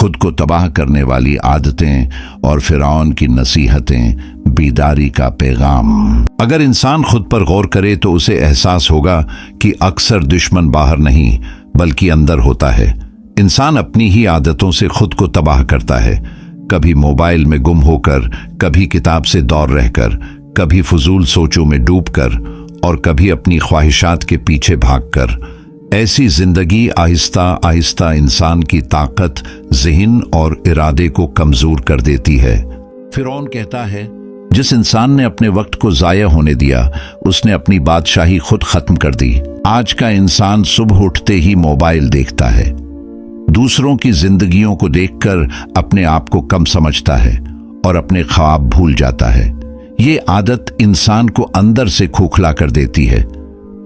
خود کو تباہ کرنے والی عادتیں اور فرعون کی نصیحتیں، بیداری کا پیغام۔ اگر انسان خود پر غور کرے تو اسے احساس ہوگا کہ اکثر دشمن باہر نہیں بلکہ اندر ہوتا ہے۔ انسان اپنی ہی عادتوں سے خود کو تباہ کرتا ہے، کبھی موبائل میں گم ہو کر، کبھی کتاب سے دور رہ کر، کبھی فضول سوچوں میں ڈوب کر، اور کبھی اپنی خواہشات کے پیچھے بھاگ کر۔ ایسی زندگی آہستہ آہستہ انسان کی طاقت، ذہن اور ارادے کو کمزور کر دیتی ہے۔ فرعون کہتا ہے، جس انسان نے اپنے وقت کو ضائع ہونے دیا، اس نے اپنی بادشاہی خود ختم کر دی۔ آج کا انسان صبح اٹھتے ہی موبائل دیکھتا ہے، دوسروں کی زندگیوں کو دیکھ کر اپنے آپ کو کم سمجھتا ہے اور اپنے خواب بھول جاتا ہے۔ یہ عادت انسان کو اندر سے کھوکھلا کر دیتی ہے،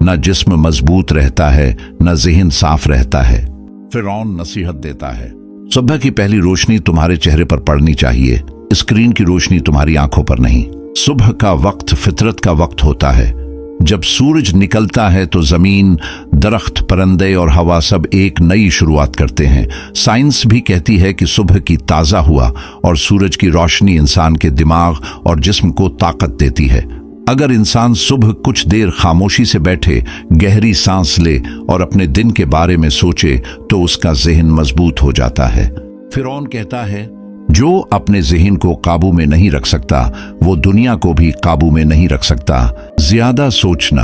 نہ جسم مضبوط رہتا ہے، نہ ذہن صاف رہتا ہے۔ فرعون نصیحت دیتا ہے، صبح کی پہلی روشنی تمہارے چہرے پر پڑنی چاہیے، اسکرین کی روشنی تمہاری آنکھوں پر نہیں۔ صبح کا وقت فطرت کا وقت ہوتا ہے۔ جب سورج نکلتا ہے تو زمین، درخت، پرندے اور ہوا سب ایک نئی شروعات کرتے ہیں۔ سائنس بھی کہتی ہے کہ صبح کی تازہ ہوا اور سورج کی روشنی انسان کے دماغ اور جسم کو طاقت دیتی ہے۔ اگر انسان صبح کچھ دیر خاموشی سے بیٹھے، گہری سانس لے اور اپنے دن کے بارے میں سوچے تو اس کا ذہن مضبوط ہو جاتا ہے۔ فرعون کہتا ہے، جو اپنے ذہن کو قابو میں نہیں رکھ سکتا وہ دنیا کو بھی قابو میں نہیں رکھ سکتا۔ زیادہ سوچنا،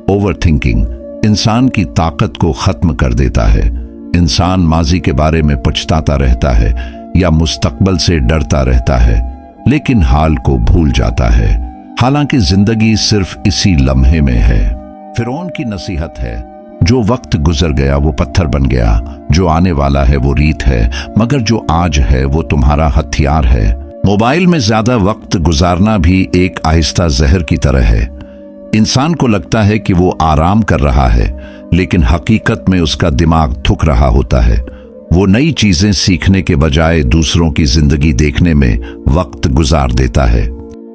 اوور تھنکنگ، انسان کی طاقت کو ختم کر دیتا ہے۔ انسان ماضی کے بارے میں پچھتاتا رہتا ہے یا مستقبل سے ڈرتا رہتا ہے، لیکن حال کو بھول جاتا ہے، حالانکہ زندگی صرف اسی لمحے میں ہے۔ فرعون کی نصیحت ہے، جو وقت گزر گیا وہ پتھر بن گیا، جو آنے والا ہے وہ ریت ہے، مگر جو آج ہے وہ تمہارا ہتھیار ہے۔ موبائل میں زیادہ وقت گزارنا بھی ایک آہستہ زہر کی طرح ہے۔ انسان کو لگتا ہے کہ وہ آرام کر رہا ہے، لیکن حقیقت میں اس کا دماغ تھک رہا ہوتا ہے۔ وہ نئی چیزیں سیکھنے کے بجائے دوسروں کی زندگی دیکھنے میں وقت گزار دیتا ہے۔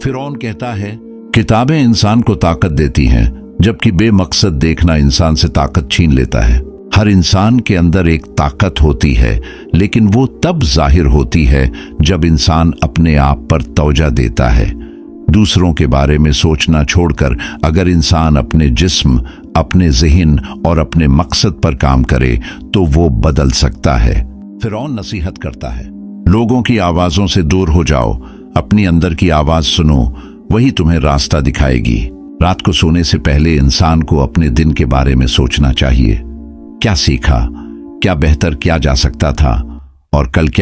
فرعون کہتا ہے، کتابیں انسان کو طاقت دیتی ہیں، جبکہ بے مقصد دیکھنا انسان سے طاقت چھین لیتا ہے۔ ہر انسان کے اندر ایک طاقت ہوتی ہے، لیکن وہ تب ظاہر ہوتی ہے جب انسان اپنے آپ پر توجہ دیتا ہے۔ دوسروں کے بارے میں سوچنا چھوڑ کر اگر انسان اپنے جسم، اپنے ذہن اور اپنے مقصد پر کام کرے تو وہ بدل سکتا ہے۔ فرعون نصیحت کرتا ہے، لوگوں کی آوازوں سے دور ہو جاؤ، اپنی اندر کی آواز سنو، وہی تمہیں راستہ دکھائے گی۔ رات کو سونے سے پہلے انسان کو اپنے دن کے بارے میں سوچنا چاہیے۔ کیا سیکھا، کیا بہتر کیا جا سکتا تھا، اور کل کیا